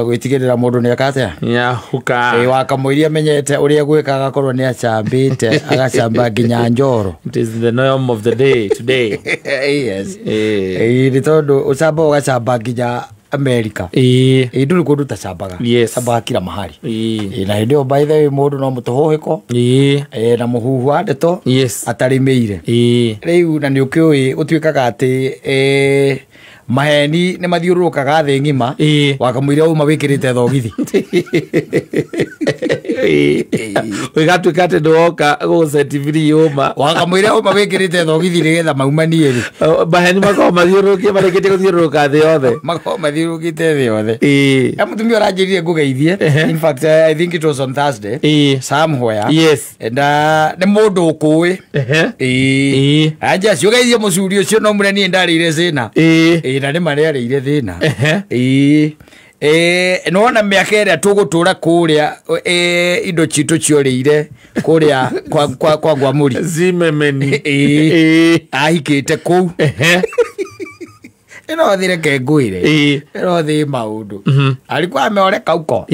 Gwitigirira mundu ni akatea ya huka wakamwiria menyete uria gwikaga akorwo ni acambite agacamba nginya njoro. It is the norm of the day today. Yes ni tondu ucamba ugacamba nginya America nduri kundu tacambaga cambaga kila mahali na hindio by the way mundu no mutuhuhiko na muhuhu wa ndeto atarimeire riu na ni ukiui utwikaga ati maheni ne mathiurukaga thi ngima wakamwira uma wikirite thogithi wigatuika ati ndoka gucetiviri uma wakamwira uma wikirite thogithi nigetha maumanie ri maheni makao mathiurukie marekete guthiuruka thi yothe makao mathiurukite thi yothe amutumia uranjirire ngugeithie. In fact I think it was on Thursday somewhere and ne mundu ukui anja ciugeithie mucuri ucio no mureni ndarire cina na ni marere ire thina nona miaka ĩrĩa tũgũtũra kũrĩa indo citũ ciorĩire kũrĩa kwa Gwamũri zimemeni ahikĩte kũu ĩno thire kengũire ĩno thi maũndũ alikuwa ameoreka uko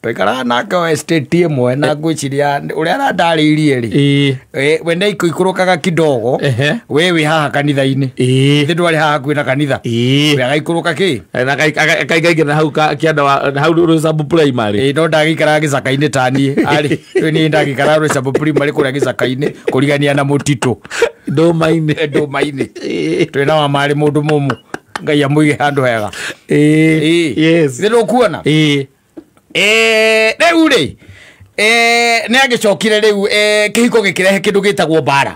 Pekara nake wa estate imwe na ngwiciria uria arandarĩirie ri wenda ikuikurukaga kidogo wewe haha kanitha-ini thindu ari haha kwina kanitha agaikuruka ki na akaigaigana hau kianda hau Roysambu primary no ndagikara gicaka-ini tani ari ni ndagikara Roysambu primary kuria gicaka-ini kurigania na mutito ndomaini twina wa mari mundu mumu ngai amuige handu hega thindu kuona riu ri ni agicokire riu kihiko gikirehe kindu gitagwo bara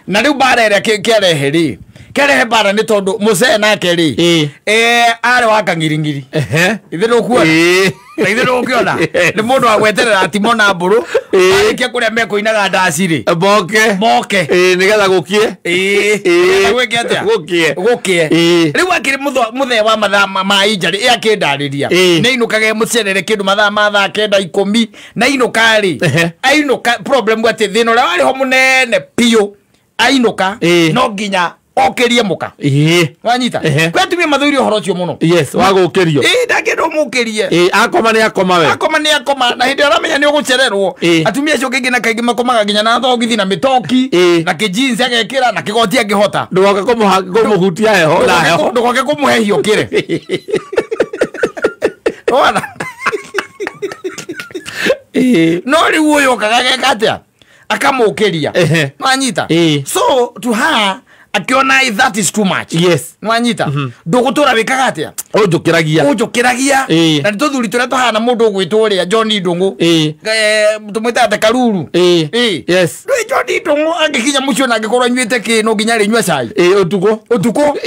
na riu bara ira kiarehe ri kiarehe bara ni tondu mucee nake ri ari wa kangiringiri ithiru kuona ithiru ukiona ni mundu wa gweterera atimona mburu arikia kuria mekoinaga ndaci ri moke nigetha gukie gwike atia gukie riu akiri muthee wa mathaa ma injari akindariria ni inukage mucerere kindu mathaa ma thaa 9:10 na inuka ri ainuka problem ati thina uria wari ho munene piu ainuka no nginya okerie muka wanyita kwetumia mathuri uhoro ucio muno wagukirio ndakindo mukirie akoma ni akoma we na hindi aramenya ni ugucererwo atumia cio kingi na kaingi makomaga nginya na thogithi na mitoki na kijinsi agekira na kigoti angihota ndugoke kumuhutia heho na heho ndugoke kumuhehio kire ona no riu uyu kagageka atia akamukiria wanyita so to her akiona that is too much nwanyita ndugutura wikaga atia ujukiragia na nituthuri turia tuhana mundu ugwitwo ria John Ndungu tumwita ate Karuru ndui John Ndungu angikinya mucio na angikorwo nyuite ki no nginya ri nyua cai utuko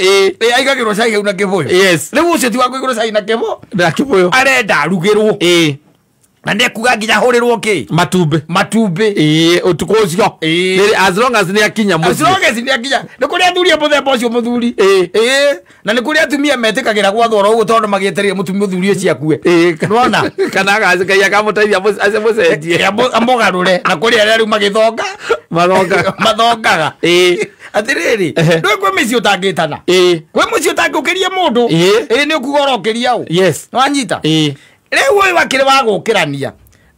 aigagirwo cai hau na kibuyu riu ucio ti wakwigirwo cai na kibuyu arenda arugirwo na ndekuga nginya hurirwo ki matumbi utuko ucio as long as ni akinya ni kuria athuri muthemba ucio muthuri na ni kuria atumia metikagira gwathora uguo tondu magietereire mutumia muthuri ucio akue nona kana gacikai akamuteithia amucenjie amugarure na kuria aria riu mathongaga atiriri ndwe kwe mici utangitana kwe muci utangukiria mundu ni ukuga urokiria u wanyita riu uyu wakiri wa gukirania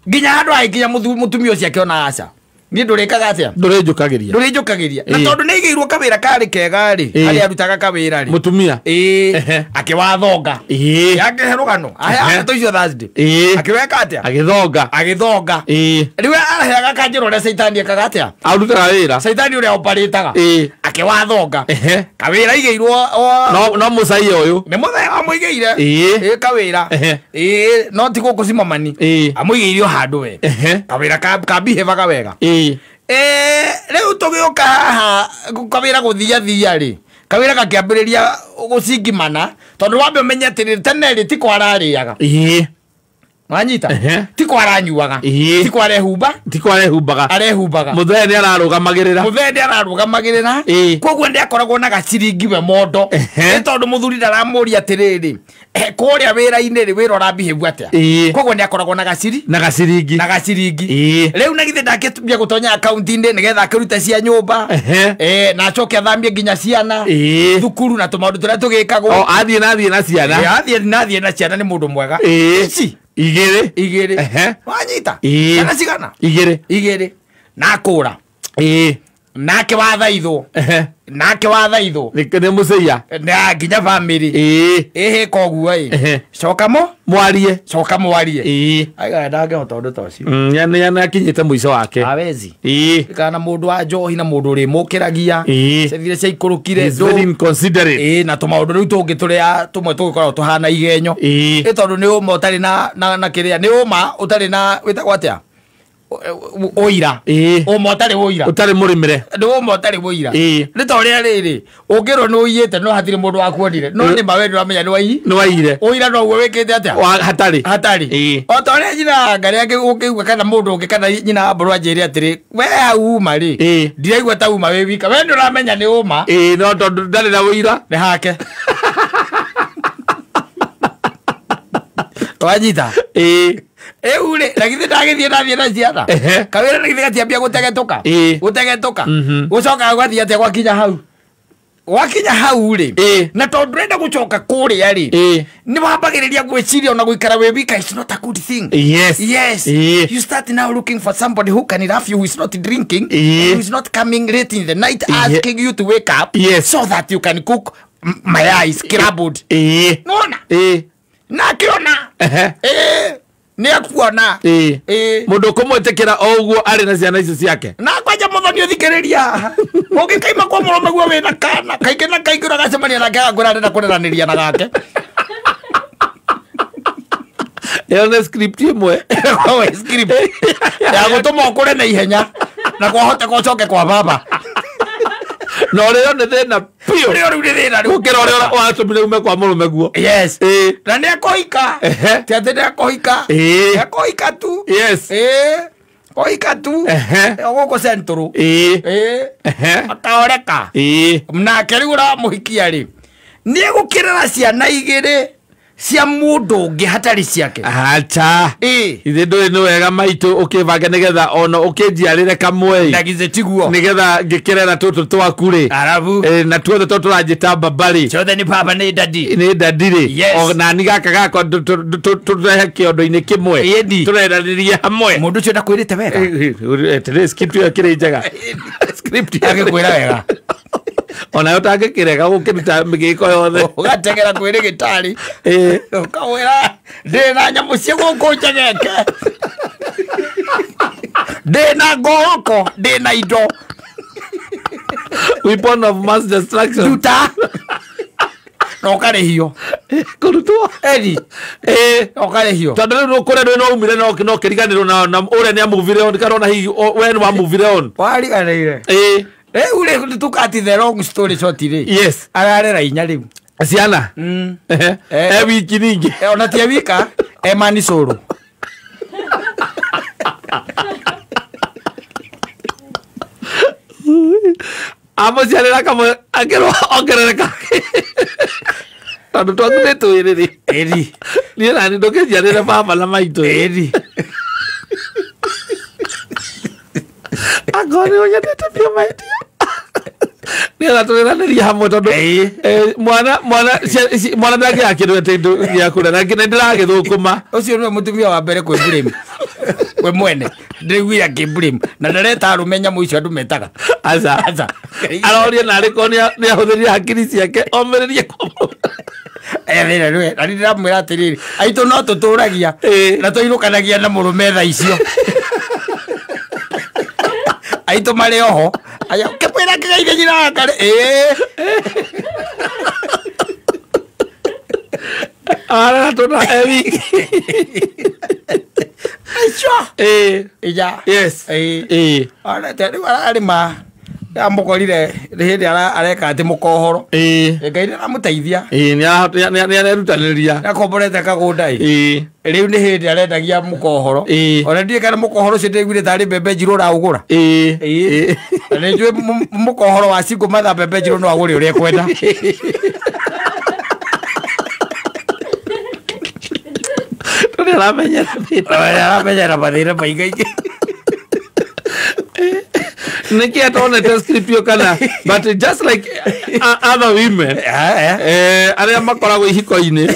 nginya handu aikinya mutumia ucio akiona aca ni ndurikaga atia ndurinjukagiria na tondu ni igirwo kawira kari kega ri ari arutaga kawira ri mutumia akiwathonga yake herugano aya toicio Thursday akiweka atia agithonga riu araheaga kanjiro ria Saitani ekaga atia arutaga wira Saitani uria oparitaga akiwathonga kawira igirwo no mucai uyu ni muthee amuigeire kawira no ti gukucimamani amuigeirio handu we kawira kabiheva wega riu tugiuka haha kawira guthia ri kawira gakiambiriria gucingimana tondu wambe umenye atiri tene ri ti kwarariaga Wanyita tiko aranyuaga tiko arehumbaga muthee ni ararũgamagĩrĩra koguo ndi akoragwo na gaciringi we mondo ni tondu muthuri ndaramuria atiriri kuria wira-ini ri wira urambihĩbu atia koguo ni akoragwo na gaciringi riu na githe ndakĩtubia gutonya account-ini nigetha akĩrute cia nyũmba na acoke athambie nginya ciana thukuru na tumaundu turia tugikagwo athiĩ na ciana athiĩ na ciana ni mundu mwega igĩrĩ wanyita kana cigana igĩrĩ nakũra nake wathaithwo nĩ mũceia na nginya family koguo coka mwarie aiga ndangĩhota ũndũ ta ũcio nĩ akinyĩte mũico wake awezi kana mũndũ wa njohi na mũndũ ũrĩmũkĩragia cethire cia ikũrũkire na tũmaũndũ rĩu tũngĩ tũrĩa tũmwe tũgĩkoragwo tũhana igenyo tondũ nĩ ũma ũtarĩ na kĩrĩa nĩ ũma ũtarĩ na wĩtagwo atĩa oira ũma ũtarĩ ũira ũtarĩ mũrĩmĩre nĩ ũma ũtarĩ ũira nĩ ta ũrĩa rĩrĩ ũngĩrwo nĩ ũiyĩte no hatirĩ mũndũ wakuonire no nĩ mawe nĩwamenya nĩ waiyire ũira noguo wĩkĩte atĩa hatarĩ o ta ũrĩa nyina Ngarĩ ũkĩigua kana mũndũ ũngĩ kana nyina Mbũrũ anjĩre atĩrĩ we hau uma rĩ ndiraigua ta uma wĩ wika we nĩ ũramenya nĩ ũma no tondũ ndarĩ na ũira nĩ hake wanyita eure na githe ndagĩthiĩ na ciana kawĩra na githe gatiambia gũtegetũka gũcoka gwathia atĩa gwakinya hau rĩ na tondũ ndũrenda gũcoka kũrĩa rĩ nĩ wambagĩrĩria gwĩciria ona gũikara wĩ wika is not a good thing. Yes. You start now looking for somebody who can love you, who is not drinking, who is not coming late in the night asking you to wake up so that you can cook my eyes scrambled. Nona nakiona nĩ akuona mũndũ kũmwĩtĩkĩra o ũguo arĩ na ciana icio ciake na kwanja mũthoni ũthikĩrĩria ũngĩkaima kwa mũrũme guo wĩna kana kaingĩ na kaingĩ ũragacemania nake agakwĩra arenda kũreranĩria na gake ĩyo nĩ script ĩmwe ya gũtũma ũkũre na ihenya na kwahote gũcoke kwa baba no rĩo nĩ thĩna piũ rĩu nĩ thĩna gũkĩra ũrĩa watũmire ume kwa mũrũme guo na nĩ akũhika ti atĩ nĩ akũhika tu kũhika tu gũkũ central akaoreka nake rĩu ũramũhikia rĩ nĩ gũkĩrĩra ciana igĩrĩ cia mũndũ ũngĩ hatarĩ ciake acha ithe ndũrĩ nĩ wega maitũ ũkĩbanga nĩgetha ona ũkĩnjiarĩre kamwe na githĩ tiguo nĩgetha ngĩkĩrera tũtũ twaku rĩ na tuothe to tũranjĩtamba mbarĩ ciothe nĩ baba nĩ ndadi rĩ ona ni gaka gakwa tũrehe kĩondo-inĩ kĩmwe tũreranĩrie hamwe mũndũ ũcio ndakwĩrĩte wega eterere script ĩyo kĩrĩ njega script agĩkwĩra wega ona yo tangĩkĩrega gũkĩruta mĩgĩko yothe ũgategera kwĩrĩgĩtarĩ ũkawĩra ndĩ na nyamũ cia gũkũ njegeke ndĩ na ngoroko ndĩ na indo weapon of mass destruction duta no ũkarĩhio kũrutwo ũkarĩhio tondũ rĩu kũrĩa ndwĩ no umire no kĩriganĩrwo na ũrĩa nĩ amuvire on kana ona hihi we nĩ wamuvire on wariganĩire rĩu rĩ tukati the long story short rĩ ararera inya rĩu ciana wiki ningĩ ona tia wika mani cũrũ amũciarĩra kamwe angĩrwo ongerereka tondũ twaku nĩ twĩrĩ niĩ nani ndũkĩnjiarĩre baba na maitũ akorwo nĩ ũnyendete biũ maitia nĩgetha tũrĩranĩria hamwe tondũ mwana ndangĩaga kĩndũ gĩa kũrĩa na nginya ndĩragĩthũkũma ũcio nĩwe mũtumia wa mbere kwĩ blame we mwene ndĩrĩguia kĩ blame na ndareta arũme nyamũ icio andũ metaga aca aroria narĩ korwo nĩ ahũthĩrire hakiri ciake omĩrĩrie na ndĩramwĩra atĩrĩrĩ aitũ no tũtũragia na tũinũkanagia na mũrũme tha icio aitũ marĩ oho kĩmwĩra kĩgeire nyina wakarĩ ara tuna ewiki ija ara tani ararima amukorire hindi areka ati mukohoro ngai niramuteithia ni arerutanĩria akomborete kagunda riu ni hindi arendagia mukohoro ona ndie kana mukohoro ucio ndiguire tari mbembe njiru uraugura ni njui mukohoro wa Single Mother mbembe njiru no agure uria kwenda aramenyera mathira maingaingi Niki atonete scriptio kana but just like other women aria makoragwo ihiko-ini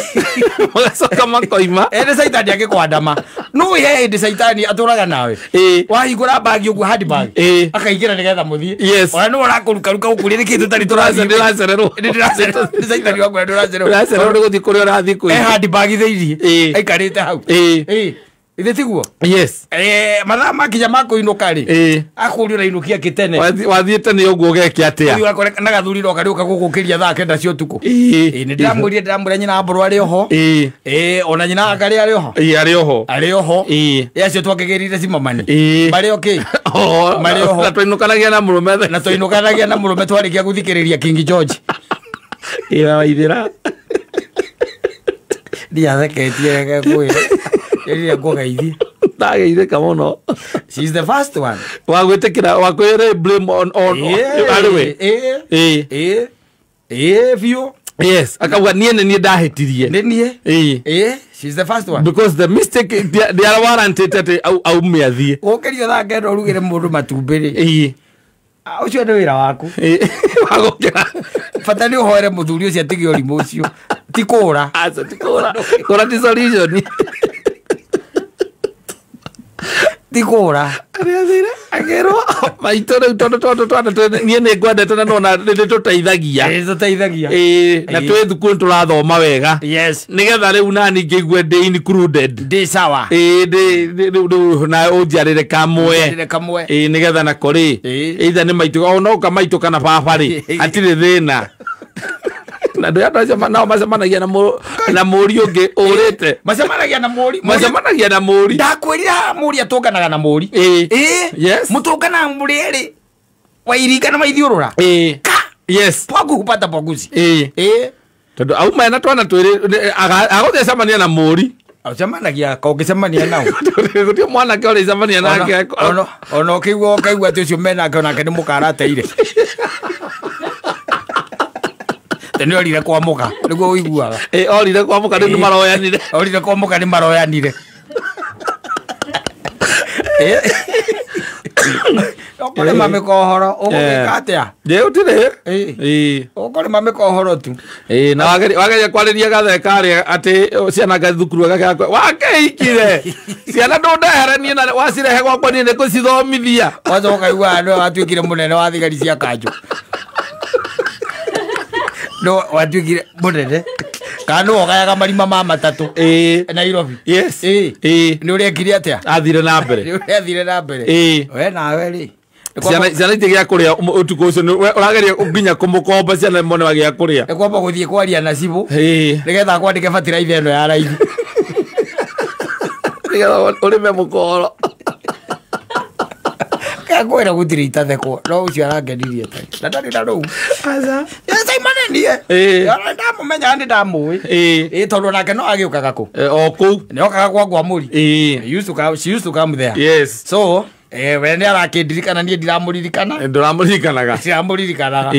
magacoka makoima ende saitani agikwandama no ye ende saitani aturaga nawe wahingura bagi ugu hard bag akaigira nigetha muthie ona no urakuruka ukurire kindu tari turacererwo ni saitani wangu nduracererwo ni guthii kuria urathii kwi hard bag theirie aikarite hau ithe tiguo mathaa makinya makuinuka ri akuria inukia kitene wathiite ni uguo geke atia uyu akore na gathuri roka riuka gugukiria thaa kenda cia utuku ni ndiramwira nyina mburu ari oho ona nyina akari ari oho yacio twakigirire cimamani mari okay mari oho na twainukanagia na murume twarikia guthikiriria King George waithira ndiatheketie kwira eri ngogaithi ndageithika muno she's the first one wagwitikira wakwire blame on anyway view yes akauga nie ndahetirie she's the first one because the mistake they are warranted at au meathie ukerio tha ngendo rugire mundu matumbiri ucio nĩ wĩra waku wagũkĩra bata nĩ ũhoere mũthuri ũcio atige ũrimũ ũcio ti kũũra kũũra ti solution ti kũũra agerwo maitũ rĩu tondũ niĩ nĩ ngwendete na nona nĩ tũteithagia na twĩ thukuru tũrathoma wega nĩgetha rĩu nani ngĩigue ndĩ included ndĩ sawa na ũnjiarĩre kamwe nĩgetha nako rĩ either nĩ maitũ onoka maitũ kana baba rĩ hatirĩ thĩna na ndio acio nao macemanagia na mũri ũngĩ ũrĩte macemanagia na mũri ndakwĩrira mũri atũnganaga na mũri mũtũnganaga mũri erĩ wairinga na maithiũrũra pwagu hupata pwaguzi tondũ auma na twana twĩrĩ agũthecemania na mũri acemanagia kongĩcemania nao gũtirĩ mwanake ũrĩcemania nake ona ũkĩigua atĩ ũcio menake onake nĩ mũkarateire tene orire kwa muka niguo uiguaga orire kwa muka nĩ maroyanire orire kwa muka nĩ maroyanire okore mamikohoro ugika atia je utire okore mamikohoro tu na wageria kwariria gathekari ati ciana gathukuru gake wakeikire ciana ndundeheranie na wacirehe gwakwa ni kucithomithia wacoka igua andu watuikire munene wa thigari cia kanjo no watuikire munene kanu ogayaga marima ma matatu Nairobi ni uri ekire atia athire na mbere ni uri athire na mbere we nawe ri ciana itigia kuria utuku ucio urageria nginya kumukomba ciana mone wagia kuria ekwamba guthie kwaria na cibu nigetha kwandike fertilizer eno ya raithi nigetha urime mukoro kakwira gutire itathekwo no ucio arangenirie ta ndari na ruu aza yesa imanenie ndamumenya ndi ndamui tondu nake no agiukaga ku o ku ni okaga kwa gwamuri she used to come there yes so we nĩ arakindirikana niĩ ndiramũririkanaga ndiramũririkanaga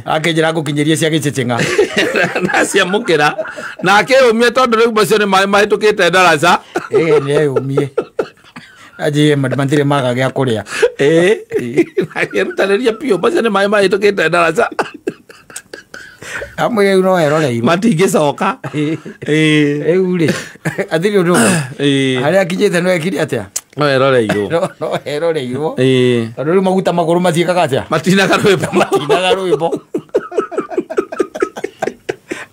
akinjĩra ngũkinyĩrie cia gĩcĩcĩng'a na ciamũkĩra nake ũmie tondũ rĩu macio nĩ maĩ mahĩtũkĩte ndaraca nĩ eyũmie aje matirĩ maga gĩa kũrĩa nakĩrutanĩria piũ macio nĩ maĩ mahĩtũkĩte ndaraca amwe rĩu no eroreirwo matingĩcoka rĩu rĩ athiri ũndũ harĩa akinyĩte no ekire atĩa no eroreirwo tondũ rĩu maguta magũrũ matiĩkaga atĩa matinaga rwĩmbo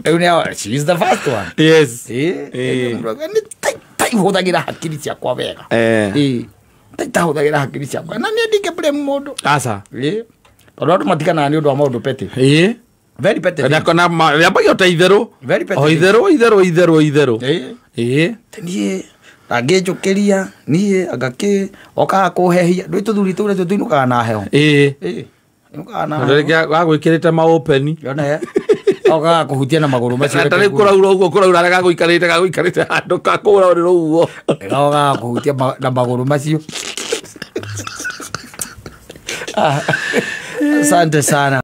rĩu nĩ she is the first one yes taihũthagĩra hakiri ciakwa wega tahũthagĩra hakiri ciakwa na niĩ ndingĩblame mũndũ aca tondũ andũ matiganaga nĩ ũndũ wa maũndũ petty very petty na rĩambagia ta itherũ itherũ niĩ angĩnjũkĩria niĩ okaga kũhehia ndũĩ tũthuri tũu nacio tũinũkaga na heho gagwikirite ma open yona oga kuhutia na maguru macio atari kuraura ugo kuraura gagwikarite handu kakura uri ruo oga kuhutia na maguru macio. Asante sana.